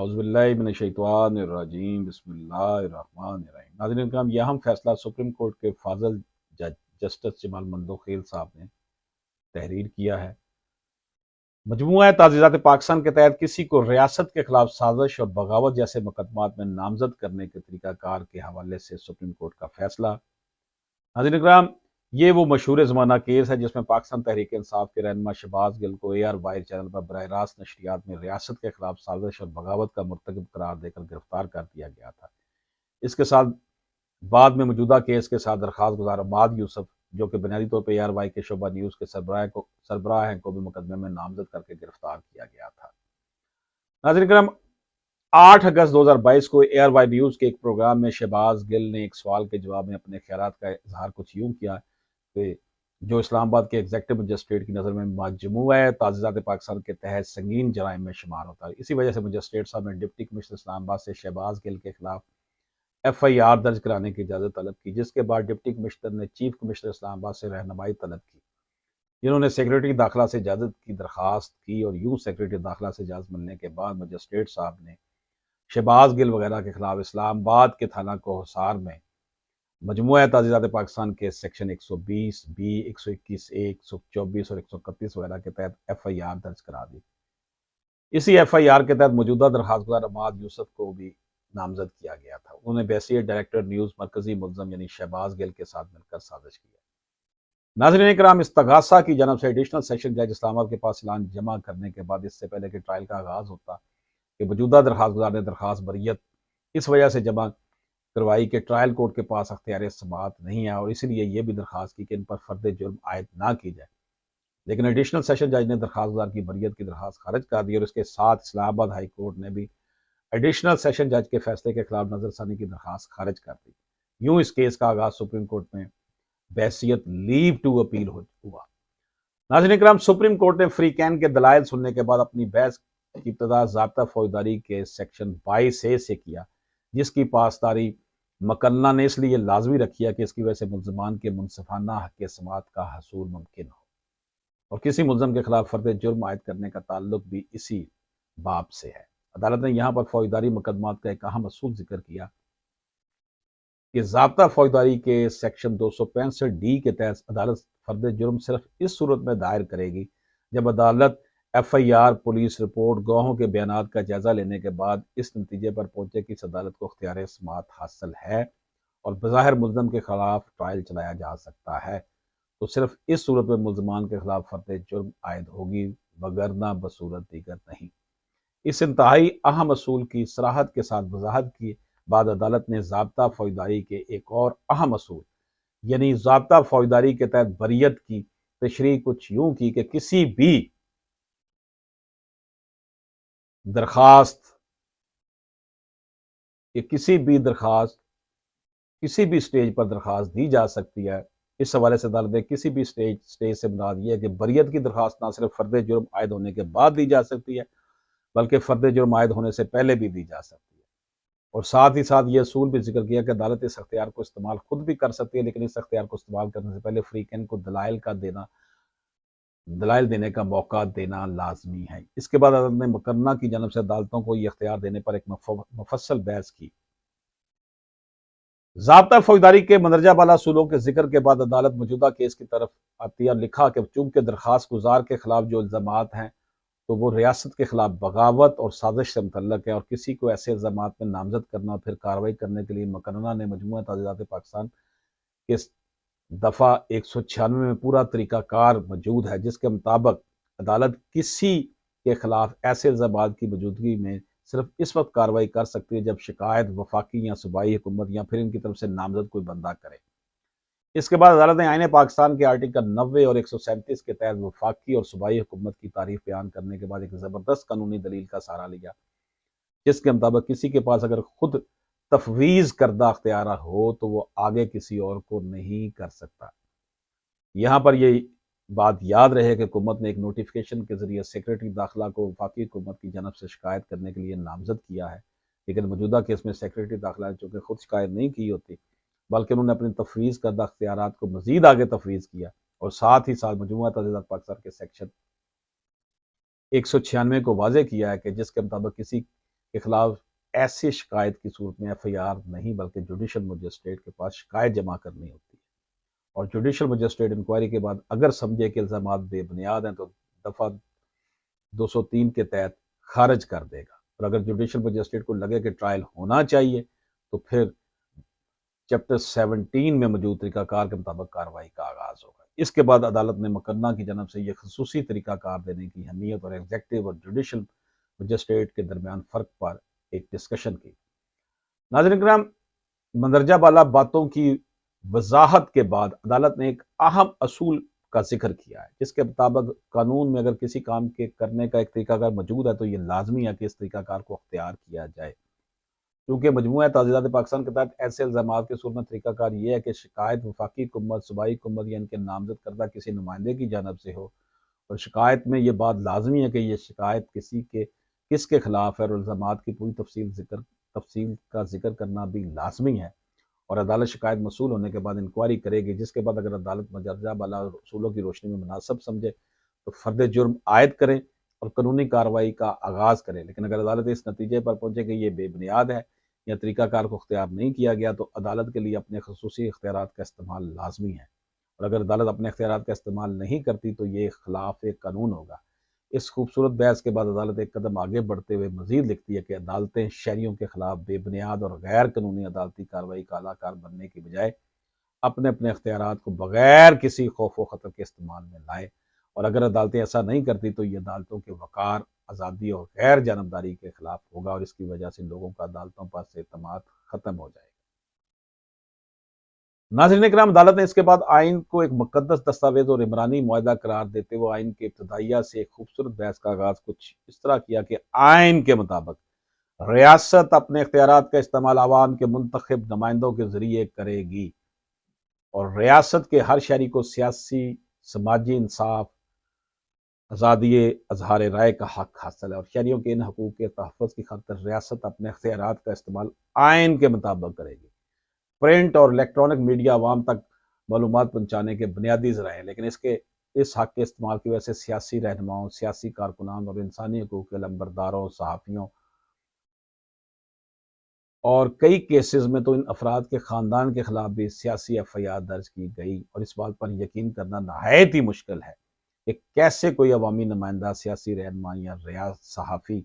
اعوذ باللہ من الشیطان الرجیم بسم اللہ الرحمن الرحیم۔ ناظرین کرام، یہ اہم فیصلہ سپریم کورٹ کے فاضل جج جسٹس جمال مندوخیل صاحب نے تحریر کیا ہے۔ مجموعہ تعزیرات پاکستان کے تحت کسی کو ریاست کے خلاف سازش اور بغاوت جیسے مقدمات میں نامزد کرنے کے طریقہ کار کے حوالے سے سپریم کورٹ کا فیصلہ۔ ناظرین کرام، یہ وہ مشہور زمانہ کیس ہے جس میں پاکستان تحریک انصاف کے رہنما شہباز گل کو AR چینل پر براہ راست نشریات میں ریاست کے خلاف سازش اور بغاوت کا مرتکب قرار دے کر گرفتار کر دیا گیا تھا۔ اس کے ساتھ بعد میں موجودہ کیس کے ساتھ درخواست گزار عماد یوسف، جو کہ بنیادی طور پر AR کے شعبہ نیوز کے سربراہ ہیں، کو بھی مقدمے میں نامزد کر کے گرفتار کیا گیا تھا۔ ناظرین کرام، 8 اگست 2022 کو AR نیوز کے ایک پروگرام میں شہباز گل نے ایک سوال کے جواب میں اپنے خیالات کا اظہار کچھ یوں کیا کہ جو اسلام آباد کے ایگزیکٹو مجسٹریٹ کی نظر میں مجموعہ تعزیرات پاکستان کے تحت سنگین جرائم میں شمار ہوتا ہے۔ اسی وجہ سے مجسٹریٹ صاحب نے ڈپٹی کمشنر اسلام آباد سے شہباز گل کے خلاف FIR درج کرانے کی اجازت طلب کی، جس کے بعد ڈپٹی کمشنر نے چیف کمشنر اسلام آباد سے رہنمائی طلب کی، جنہوں نے سیکریٹری داخلہ سے اجازت کی درخواست کی، اور یوں سیکریٹری داخلہ سے اجازت ملنے کے بعد مجسٹریٹ صاحب نے شہباز گل وغیرہ کے خلاف اسلام آباد کے تھانہ کوہسار میں مجموعہ تعزیرات پاکستان کے سیکشن 120B 121A 124 اور 131 وغیرہ کے تحت FIR درج کرا دی۔ اسی FIR کے تحت موجودہ درخواست گزار عماد یوسف کو بھی نامزد کیا گیا تھا۔ انہوں نے بحیثیت ڈائریکٹر نیوز مرکزی ملزم یعنی شہباز گل کے ساتھ مل کر سازش کی ہے۔ ناظرین کرام، استغاثہ کی جانب سے ایڈیشنل سیشن جج اسلام آباد کے پاس اعلان جمع کرنے کے بعد اس سے پہلے کہ ٹرائل کا آغاز ہوتا کہ موجودہ درخواست گزار نے درخواست بریت اس وجہ سے جمع کروائی کہ ٹرائل کورٹ کے پاس اختیار سماعت نہیں ہے، اور اسی لیے یہ بھی درخواست کی کہ ان پر فرد جرم عائد نہ کی جائے، لیکن ایڈیشنل سیشن جج نے درخواست گزار کی بریت کی درخواست خارج کر دی، اور اس کے ساتھ اسلام آباد ہائی کورٹ نے بھی ایڈیشنل سیشن جج کے فیصلے کے خلاف نظر ثانی کی درخواست خارج کر دی۔ یوں اس کیس کا آغاز سپریم کورٹ میں بحیثیت لیو ٹو اپیل ہوا۔ ناظرین کرام، سپریم کورٹ نے فری کین کے دلائل سننے کے بعد اپنی بحث کی ابتدا ضابطہ فوجداری کے سیکشن 22A سے کیا، جس کی پاسداری مقننہ نے اس لیے لازمی رکھی ہے کہ اس کی وجہ سے ملزمان کے منصفانہ حق سماعت کا حصول ممکن ہو، اور کسی ملزم کے خلاف فرد جرم عائد کرنے کا تعلق بھی اسی باب سے ہے۔ عدالت نے یہاں پر فوجداری مقدمات کا ایک اہم اصول ذکر کیا کہ ضابطہ فوجداری کے سیکشن 265D کے تحت عدالت فرد جرم صرف اس صورت میں دائر کرے گی جب عدالت FIR، پولیس رپورٹ، گواہوں کے بیانات کا جائزہ لینے کے بعد اس نتیجے پر پہنچے کہ اس عدالت کو اختیار سماعت حاصل ہے اور بظاہر ملزم کے خلاف ٹرائل چلایا جا سکتا ہے، تو صرف اس صورت میں ملزمان کے خلاف فرد جرم عائد ہوگی، وگرنہ بصورت دیگر نہیں۔ اس انتہائی اہم اصول کی صراحت کے ساتھ وضاحت کی بعد عدالت نے ضابطہ فوجداری کے ایک اور اہم اصول یعنی ضابطہ فوجداری کے تحت بریت کی تشریح کچھ یوں کی کہ کسی بھی درخواست کسی بھی سٹیج پر درخواست دی جا سکتی ہے۔ اس حوالے سے عدالت نے کسی بھی سٹیج سے مراد یہ ہے کہ بریت کی درخواست نہ صرف فرد جرم عائد ہونے کے بعد دی جا سکتی ہے بلکہ فرد جرم عائد ہونے سے پہلے بھی دی جا سکتی ہے، اور ساتھ ہی ساتھ یہ اصول بھی ذکر کیا کہ عدالت اس اختیار کو استعمال خود بھی کر سکتی ہے، لیکن اس اختیار کو استعمال کرنے سے پہلے فری کین کو دلائل دینے کا موقع دینا لازمی ہے۔ اس کے بعد عدالت نے مقننہ کی جانب سے عدالتوں کو یہ اختیار دینے پر ایک مفصل بحث کی۔ ضابطہ فوجداری کے مندرجہ بالا اصولوں کے ذکر کے بعد عدالت موجودہ کیس کی طرف آتی ہے اور لکھا کہ چونکہ درخواست گزار کے خلاف جو الزامات ہیں تو وہ ریاست کے خلاف بغاوت اور سازش سے متعلق ہے، اور کسی کو ایسے الزامات میں نامزد کرنا اور پھر کارروائی کرنے کے لیے مقننہ نے مجموعہ تعزیرات پاکستان کے دفعہ 196 میں پورا طریقہ کار موجود ہے، جس کے مطابق عدالت کسی کے خلاف ایسے الزامات کی موجودگی میں صرف اس وقت کارروائی کر سکتی ہے جب شکایت وفاقی یا صوبائی حکومت یا پھر ان کی طرف سے نامزد کوئی بندہ کرے۔ اس کے بعد عدالت نے آئین پاکستان کے آرٹیکل 90 اور 137 کے تحت وفاقی اور صوبائی حکومت کی تعریف بیان کرنے کے بعد ایک زبردست قانونی دلیل کا سہارا لیا، جس کے مطابق کسی کے پاس اگر خود تفویض کردہ اختیار ہو تو وہ آگے کسی اور کو نہیں کر سکتا۔ یہاں پر یہ بات یاد رہے کہ حکومت نے ایک نوٹیفیکیشن کے ذریعے سیکریٹری داخلہ کو وفاقی حکومت کی جانب سے شکایت کرنے کے لیے نامزد کیا ہے، لیکن موجودہ کیس میں سیکریٹری داخلہ نے چونکہ خود شکایت نہیں کی ہوتی بلکہ انہوں نے اپنی تفویض کردہ اختیارات کو مزید آگے تفویض کیا، اور ساتھ ہی ساتھ مجموعہ تعزیرات پاکستان کے سیکشن 196 کو واضح کیا ہے کہ جس کے مطابق کسی کے خلاف ایسی شکایت کی صورت میں ایف آئی آر نہیں بلکہ جوڈیشل مجسٹریٹ کے پاس شکایت جمع کرنی ہوتی ہے، اور جوڈیشل مجسٹریٹ انکوائری کے بعد اگر سمجھے کہ الزامات بے بنیاد ہیں تو دفعہ 203 کے تحت خارج کر دے گا، اور اگر جوڈیشل مجسٹریٹ کو لگے کہ ٹرائل ہونا چاہیے تو پھر چیپٹر 17 میں موجود طریقہ کار کے مطابق کارروائی کا آغاز ہوگا۔ اس کے بعد عدالت نے مقرنہ کی جانب سے یہ خصوصی طریقہ کار دینے کی اہمیت اور ایگزیکٹو اور جوڈیشل مجسٹریٹ کے درمیان فرق پر ایک ڈسکشن کی۔ ناظرین کرام، مندرجہ بالا باتوں کی وضاحت کے بعد عدالت نے ایک اہم اصول کا ذکر کیا ہے، جس کے مطابق قانون میں اگر کسی کام کے کرنے کا ایک طریقہ کار موجود ہے تو یہ لازمی ہے کہ اس طریقہ کار کو اختیار کیا جائے، کیونکہ مجموعہ تعزیرات پاکستان کے تحت ایسے الزامات کے صورت میں طریقہ کار یہ ہے کہ شکایت وفاقی حکومت، صوبائی حکومت یا ان کے نامزد کردہ کسی نمائندے کی جانب سے ہو، اور شکایت میں یہ بات لازمی ہے کہ یہ شکایت کس کے خلاف ہے، اور الزامات کی پوری تفصیل کا ذکر کرنا بھی لازمی ہے، اور عدالت شکایت موصول ہونے کے بعد انکوائری کرے گی، جس کے بعد اگر عدالت مندرجہ بالا اصولوں کی روشنی میں مناسب سمجھے تو فرد جرم عائد کرے اور قانونی کارروائی کا آغاز کرے، لیکن اگر عدالت اس نتیجے پر پہنچے کہ یہ بے بنیاد ہے یا طریقہ کار کو اختیار نہیں کیا گیا تو عدالت کے لیے اپنے خصوصی اختیارات کا استعمال لازمی ہے، اور اگر عدالت اپنے اختیارات کا استعمال نہیں کرتی تو یہ خلاف قانون ہوگا۔ اس خوبصورت بحث کے بعد عدالت ایک قدم آگے بڑھتے ہوئے مزید لکھتی ہے کہ عدالتیں شہریوں کے خلاف بے بنیاد اور غیر قانونی عدالتی کارروائی کا اعلی کار بننے کی بجائے اپنے اختیارات کو بغیر کسی خوف و خطر کے استعمال میں لائے، اور اگر عدالتیں ایسا نہیں کرتی تو یہ عدالتوں کے وقار، آزادی اور غیر جانبداری کے خلاف ہوگا، اور اس کی وجہ سے لوگوں کا عدالتوں پر سے اعتماد ختم ہو جائے گا۔ ناظرین اکرام، عدالت نے اس کے بعد آئین کو ایک مقدس دستاویز اور عمرانی معاہدہ قرار دیتے ہوئے آئین کے ابتدائیہ سے ایک خوبصورت بحث کا آغاز کچھ اس طرح کیا کہ آئین کے مطابق ریاست اپنے اختیارات کا استعمال عوام کے منتخب نمائندوں کے ذریعے کرے گی، اور ریاست کے ہر شہری کو سیاسی، سماجی انصاف، آزادی اظہار رائے کا حق حاصل ہے، اور شہریوں کے ان حقوق کے تحفظ کی خاطر ریاست اپنے اختیارات کا استعمال آئین کے مطابق کرے گی۔ پرنٹ اور الیکٹرانک میڈیا عوام تک معلومات پہنچانے کے بنیادی ذرائع ہیں، لیکن اس حق کے استعمال کی وجہ سے سیاسی رہنماؤں، سیاسی کارکنان اور انسانی حقوق کے علمبرداروں، صحافیوں اور کئی کیسز میں تو ان افراد کے خاندان کے خلاف بھی سیاسی ایف آئی آر درج کی گئی، اور اس بات پر یقین کرنا نہایت ہی مشکل ہے کہ کیسے کوئی عوامی نمائندہ، سیاسی رہنما یا صحافی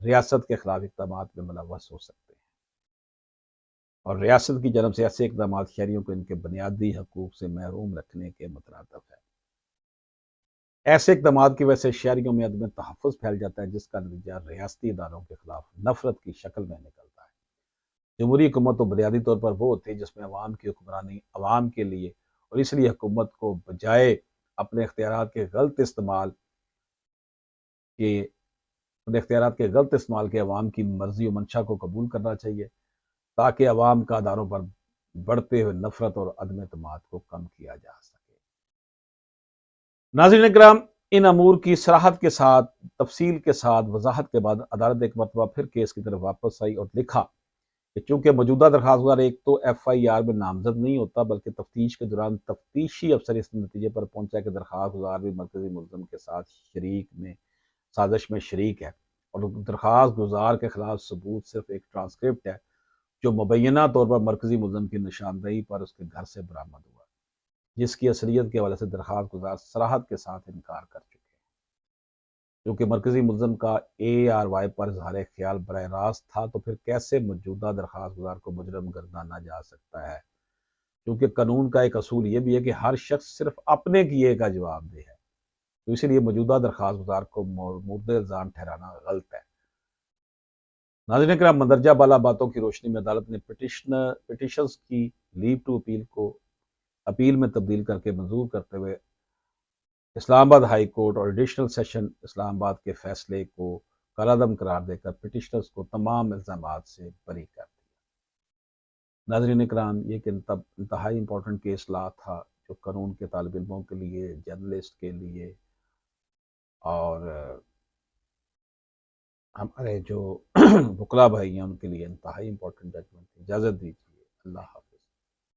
ریاست کے خلاف اقدامات میں ملوث ہو سکتے ہیں، اور ریاست کی جانب سے ایسے اقدامات شہریوں کو ان کے بنیادی حقوق سے محروم رکھنے کے مترادف ہے۔ ایسے اقدامات کی وجہ سے شہریوں میں عدم تحفظ پھیل جاتا ہے، جس کا نتیجہ ریاستی اداروں کے خلاف نفرت کی شکل میں نکلتا ہے۔ جمہوری حکومت تو بنیادی طور پر وہ ہوتی ہے جس میں عوام کی حکمرانی عوام کے لیے، اور اس لیے حکومت کو بجائے اپنے اختیارات کے غلط استعمال کے عوام کی مرضی و منشا کو قبول کرنا چاہیے، تاکہ عوام کا اداروں پر بڑھتے ہوئے نفرت اور عدم اعتماد کو کم کیا جا سکے۔ ناظرین اکرام، ان امور کی صراحت کے ساتھ، تفصیل کے ساتھ وضاحت کے بعد عدالت ایک مرتبہ پھر کیس کی طرف واپس آئی اور لکھا کہ چونکہ موجودہ درخواست گزار ایک تو ایف آئی آر میں نامزد نہیں ہوتا، بلکہ تفتیش کے دوران تفتیشی افسر اس نتیجے پر پہنچا کہ درخواست گزار بھی مرکزی ملزم کے ساتھ سازش میں شریک ہے، اور درخواست گزار کے خلاف ثبوت صرف ایک ٹرانسکرپٹ ہے جو مبینہ طور پر مرکزی ملزم کی نشاندہی پر اس کے گھر سے برآمد ہوا، جس کی اصلیت کے حوالے سے درخواست گزار صراحت کے ساتھ انکار کر چکے ہیں۔ کیونکہ مرکزی ملزم کا اے آر وائی پر اظہار خیال براہ راست تھا تو پھر کیسے موجودہ درخواست گزار کو مجرم گردانا جا سکتا ہے؟ کیونکہ قانون کا ایک اصول یہ بھی ہے کہ ہر شخص صرف اپنے کیے کا جواب دہ ہے، تو اسی لیے موجودہ درخواست گزار کو مورد الزام ٹھہرانا غلط ہے۔ ناظرین اکرام، مندرجہ بالا باتوں کی روشنی میں عدالت نے پٹیشنز کی لیو ٹو اپیل کو اپیل میں تبدیل کر کے منظور کرتے ہوئے اسلام آباد ہائی کورٹ اور ایڈیشنل سیشن اسلام آباد کے فیصلے کو کالعدم قرار دے کر پٹیشنرز کو تمام الزامات سے بری کر دیا۔ ناظرین اکرام، یہ ایک انتہائی امپورٹنٹ کیس لا تھا جو قانون کے طالب علموں کے لیے، جرنلسٹ کے لیے، اور ہمارے جو وکلاء بھائی ہیں ان کے لیے انتہائی امپورٹنٹ ججمنٹ تھی۔ اجازت دیجیے، اللہ حافظ۔